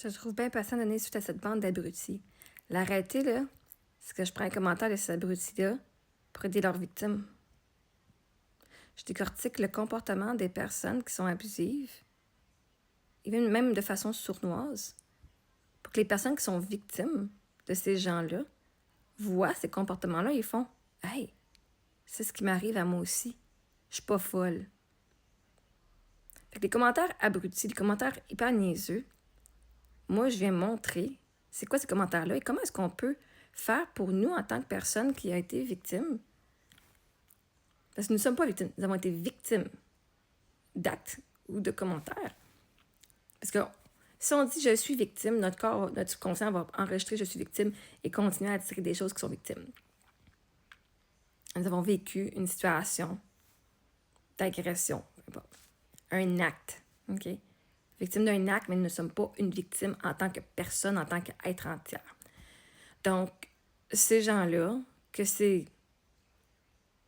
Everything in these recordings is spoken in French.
Je te trouve bien patient de donner suite à cette bande d'abrutis. L'arrêter, là, c'est que je prends un commentaire de ces abrutis-là pour aider leurs victimes. Je décortique le comportement des personnes qui sont abusives, et même de façon sournoise, pour que les personnes qui sont victimes de ces gens-là voient ces comportements-là et font « Hey, c'est ce qui m'arrive à moi aussi. Je suis pas folle. » Fait que les commentaires abrutis, les commentaires hyper niaiseux, moi, je viens montrer c'est quoi ces commentaires-là et comment est-ce qu'on peut faire pour nous, en tant que personne qui a été victime. Parce que nous ne sommes pas victimes, nous avons été victimes d'actes ou de commentaires. Parce que si on dit je suis victime, notre corps, notre subconscient va enregistrer je suis victime et continuer à attirer des choses qui sont victimes. Nous avons vécu une situation d'agression, un acte, OK? Victime d'un acte, mais nous ne sommes pas une victime en tant que personne, en tant qu'être entière. Donc, ces gens-là, que c'est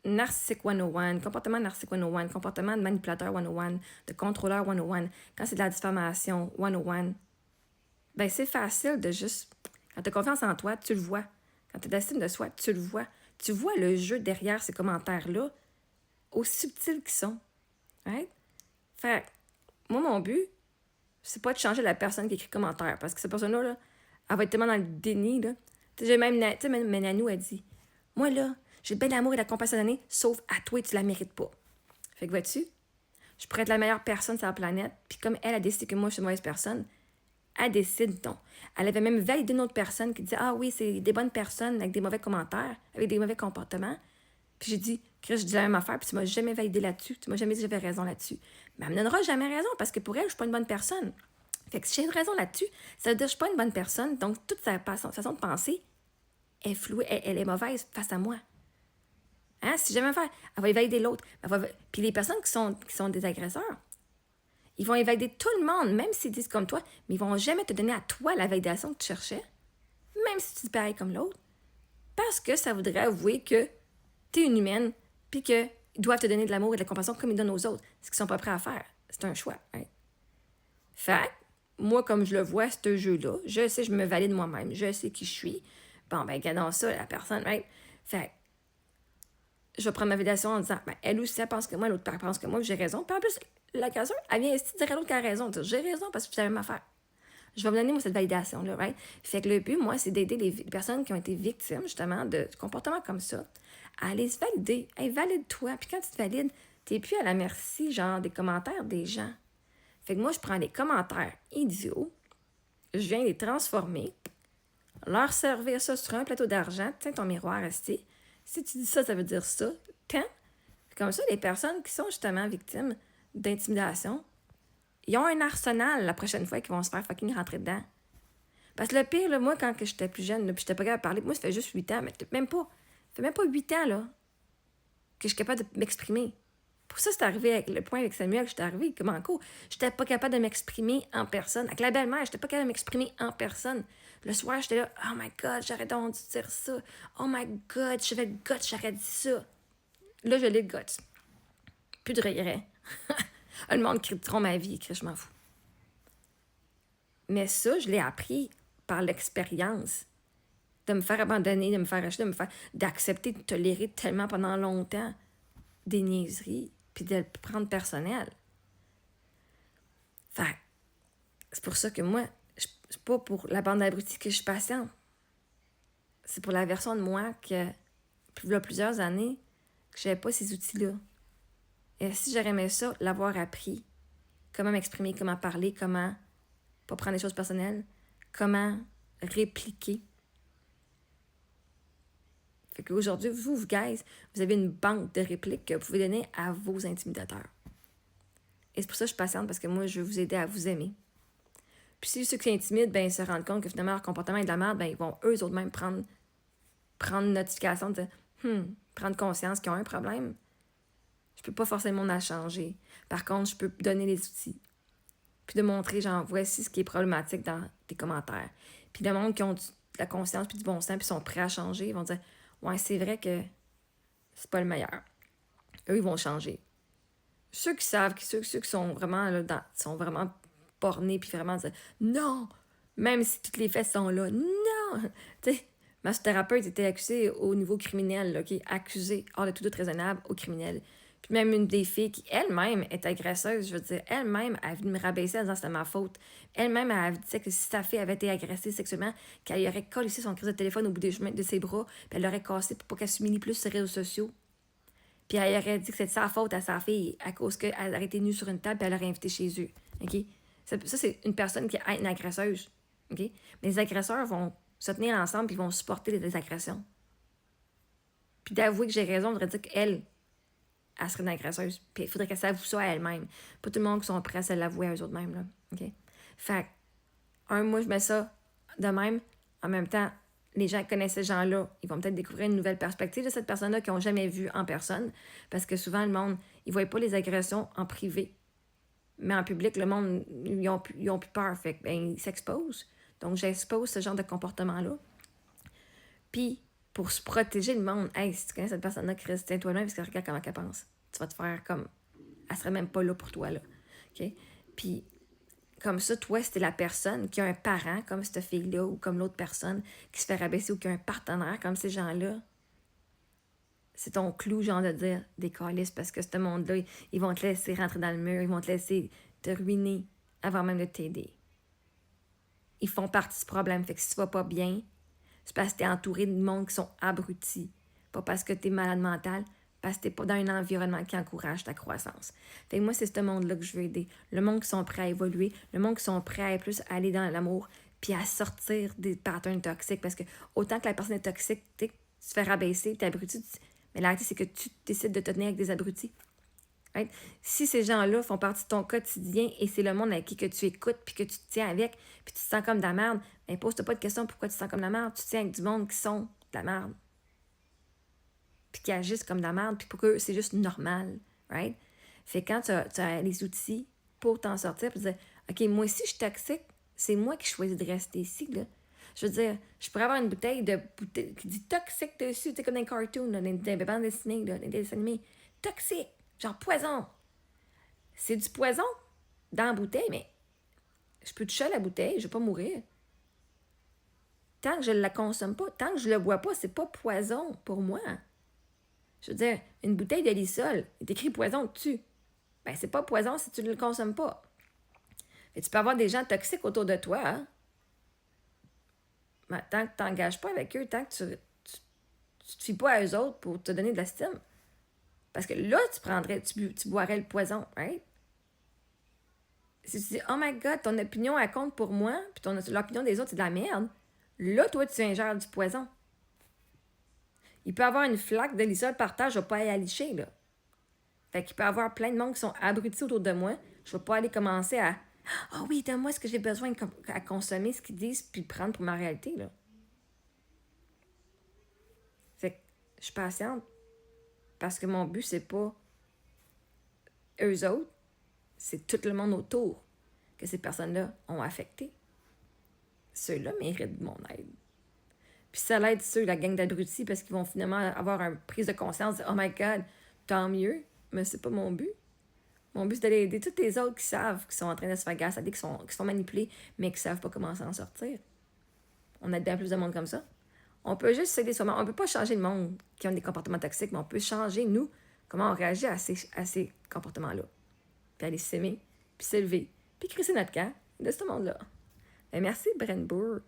narcissique 101, comportement narcissique 101, comportement de manipulateur 101, de contrôleur 101, quand c'est de la diffamation 101, ben c'est facile de juste... Quand tu as confiance en toi, tu le vois. Quand tu as d'estime de soi, tu le vois. Tu vois le jeu derrière ces commentaires-là, aussi subtils qu'ils sont. Right? Fait moi, mon but, c'est pas de changer la personne qui écrit commentaire, parce que cette personne-là, là, elle va être tellement dans le déni, là. Tu sais, même Nanou a dit, moi, là, j'ai bien l'amour et la compassion donnée, sauf à toi, tu la mérites pas. Fait que vois-tu, je pourrais être la meilleure personne sur la planète, puis comme elle a décidé que moi, je suis une mauvaise personne, elle décide donc. Elle avait même validé une autre personne qui disait, ah oui, c'est des bonnes personnes avec des mauvais commentaires, avec des mauvais comportements. Puis j'ai dit, Chris, je dis la même affaire, puis tu m'as jamais validé là-dessus, tu m'as jamais dit que j'avais raison là-dessus. Mais elle me donnera jamais raison, parce que pour elle, je suis pas une bonne personne. Fait que si j'ai une raison là-dessus, ça veut dire que je suis pas une bonne personne, donc toute sa façon de penser est flouée, elle est mauvaise face à moi. Hein? Si jamais elle va valider l'autre. Puis les personnes qui sont des agresseurs, ils vont valider tout le monde, même s'ils disent comme toi, mais ils vont jamais te donner à toi la validation que tu cherchais, même si tu dis pareil comme l'autre, parce que ça voudrait avouer que tu es une humaine, puis qu'ils doivent te donner de l'amour et de la compassion comme ils donnent aux autres, ce qu'ils sont pas prêts à faire. C'est un choix. Hein? Fait moi, comme je le vois, ce jeu-là, je sais, je me valide moi-même, je sais qui je suis. Bon, ben, regardons ça, la personne, right? Fait je vais prendre ma validation en disant, ben, elle aussi, elle pense que moi, l'autre pense que moi, j'ai raison. Puis en plus, l'agresseur, elle vient ici dire à l'autre qu'elle a raison. Dire, j'ai raison parce que c'est la même affaire. Je vais me donner, moi, cette validation-là, right? Fait que le but, moi, c'est d'aider les personnes qui ont été victimes, justement, de comportements comme ça, à aller se valider. Hey, valide-toi. Puis quand tu te valides, t'es plus à la merci, genre, des commentaires des gens. Fait que moi, je prends les commentaires idiots, je viens les transformer, leur servir ça sur un plateau d'argent, tiens ton miroir, resté. Si tu dis ça, ça veut dire ça. Tiens. Comme ça, les personnes qui sont justement victimes d'intimidation, ils ont un arsenal la prochaine fois qu'ils vont se faire fucking rentrer dedans. Parce que le pire, là, moi, quand j'étais plus jeune, puis j'étais pas capable de parler, moi, ça fait juste 8 ans, mais même pas. Ça fait même pas 8 ans, là, que je suis capable de m'exprimer. Pour ça, c'est arrivé avec le point avec Samuel, j'étais arrivée comme en cours. J'étais pas capable de m'exprimer en personne. Avec la belle-mère, j'étais pas capable de m'exprimer en personne. Le soir, j'étais là, oh my god, j'aurais donc dû dire ça. Oh my god, j'avais le guts, j'aurais dit ça. Là, je l'ai le guts. Plus de regrets. Le monde critiquera ma vie, je m'en fous. Mais ça, je l'ai appris par l'expérience. De me faire abandonner, de me faire acheter, d'accepter de tolérer tellement pendant longtemps des niaiseries, puis de le prendre personnel. Fait c'est pour ça que moi, c'est pas pour la bande d'abrutis que je suis patiente. C'est pour la version de moi que, il y a plusieurs années, que j'avais pas ces outils-là. Et si j'aurais aimé ça, l'avoir appris, comment m'exprimer, comment parler, comment pas prendre les choses personnelles, comment répliquer. Fait qu'aujourd'hui, vous, guys, vous avez une banque de répliques que vous pouvez donner à vos intimidateurs. Et c'est pour ça que je suis patiente, parce que moi, je veux vous aider à vous aimer. Puis si ceux qui intimident, ben, se rendent compte que finalement leur comportement est de la merde, ben, ils vont eux autres même prendre notification de prendre conscience qu'ils ont un problème. Je peux pas forcer le monde à changer. Par contre, je peux donner les outils. Puis de montrer, genre, voici ce qui est problématique dans tes commentaires. Puis le monde qui ont de la conscience puis du bon sens puis sont prêts à changer, ils vont dire, ouais, c'est vrai que c'est pas le meilleur. Eux, ils vont changer. Ceux qui savent, ceux qui sont vraiment là, sont vraiment bornés puis vraiment dire, non, Même si toutes les faits sont là. Non! Tu sais, ma thérapeute était accusée au niveau criminel, là, OK? Accusée hors de tout doute raisonnable au criminel. Puis même une des filles qui, elle-même, est agresseuse, je veux dire, elle-même, a vu me rabaisser en disant que c'était ma faute. Elle-même, elle disait que si sa fille avait été agressée sexuellement, qu'elle y aurait collé son crise de téléphone au bout de ses bras, puis elle l'aurait cassé pour pas qu'elle s'humilie plus sur les réseaux sociaux. Puis elle aurait dit que c'était sa faute à sa fille à cause qu'elle aurait été nue sur une table et elle l'aurait invitée chez eux. OK? Ça, c'est une personne qui est une agresseuse. OK? Mais les agresseurs vont se tenir ensemble et vont supporter les agressions. Puis d'avouer que j'ai raison, voudrait dire qu'elle, elle serait une agresseuse. Puis il faudrait qu'elle s'avoue ça à elle-même. Pas tout le monde qui sont prêts à se l'avouer à eux-mêmes. Là. OK? Fait moi, je mets ça de même. En même temps, les gens qui connaissent ces gens-là, ils vont peut-être découvrir une nouvelle perspective de cette personne-là qu'ils n'ont jamais vue en personne. Parce que souvent, le monde, ils ne voient pas les agressions en privé. Mais en public, le monde, ils ont plus peur. Fait que, ils s'exposent. Donc, j'expose ce genre de comportement-là. Puis, pour se protéger le monde, hey, si tu connais cette personne-là, Chris, tiens-toi loin parce que regarde comment elle pense. Tu vas te faire comme. Elle serait même pas là pour toi, là. OK? Puis, comme ça, toi, c'était la personne qui a un parent comme cette fille-là ou comme l'autre personne qui se fait rabaisser ou qui a un partenaire comme ces gens-là. C'est ton clou, genre, de dire des calices parce que ce monde-là, ils vont te laisser rentrer dans le mur, ils vont te laisser te ruiner avant même de t'aider. Ils font partie du problème. Fait que si tu vas pas bien, c'est parce que t'es entouré de monde qui sont abrutis. Pas parce que t'es malade mental, parce que t'es pas dans un environnement qui encourage ta croissance. Fait que moi, c'est ce monde-là que je veux aider. Le monde qui sont prêts à évoluer, le monde qui sont prêts à plus aller dans l'amour, puis à sortir des patterns toxiques. Parce que autant que la personne est toxique, tu te fais rabaisser, t'es abruti, mais la réalité, c'est que tu décides de te tenir avec des abrutis. Right? Si ces gens-là font partie de ton quotidien et c'est le monde avec qui que tu écoutes puis que tu te tiens avec puis tu te sens comme de la merde, ben pose-toi pas de question pourquoi tu te sens comme de la merde. Tu te tiens avec du monde qui sont de la merde. Puis qui agissent comme de la merde puis pour eux, c'est juste normal. Right? Fait que quand tu as les outils pour t'en sortir puis dire OK, moi aussi je suis toxique, c'est moi qui choisis de rester ici. Là. Je veux dire, je pourrais avoir une bouteille qui dit toxique dessus, tu sais, comme dans les cartoons, là, dans les bandes dessinées, là, dans les dessins animés. Toxique! Genre poison. C'est du poison dans la bouteille, mais je peux toucher à la bouteille, je vais pas mourir. Tant que je ne la consomme pas, tant que je le bois pas, c'est pas poison pour moi. Je veux dire, une bouteille de Lysol, il est écrit poison dessus. Ben, c'est pas poison si tu ne le consommes pas. Et tu peux avoir des gens toxiques autour de toi, hein? Ben, tant que tu t'engages pas avec eux, tant que tu te fies pas à eux autres pour te donner de l'estime. Parce que là, tu boirais le poison, right? Si tu dis, oh my god, ton opinion, elle compte pour moi, puis l'opinion des autres, c'est de la merde, là, toi, tu ingères du poison. Il peut y avoir une flaque de Lysol par terre, je vais pas aller la licher, là. Fait qu'il peut y avoir plein de monde qui sont abrutis autour de moi, je vais pas aller commencer à, ah oui, donne-moi ce que j'ai besoin à consommer, ce qu'ils disent, puis prendre pour ma réalité, là. Fait que je suis patiente, parce que mon but, c'est pas eux autres, c'est tout le monde autour que ces personnes-là ont affecté. Ceux-là méritent mon aide. Puis ça l'aide ceux, la gang d'abrutis, parce qu'ils vont finalement avoir une prise de conscience de « Oh my God, tant mieux, mais c'est pas mon but. » Mon but, c'est d'aller aider tous les autres qui savent, qui sont en train de se faire gasser, qui sont manipulés, mais qui savent pas comment s'en sortir. On aide bien plus de monde comme ça. On peut juste s'aider soi-même. On peut pas changer le monde qui ont des comportements toxiques, mais on peut changer, nous, comment on réagit à ces comportements-là. Puis aller s'aimer, puis s'élever, puis crisser notre camp de ce monde-là. Et merci, Brenburn.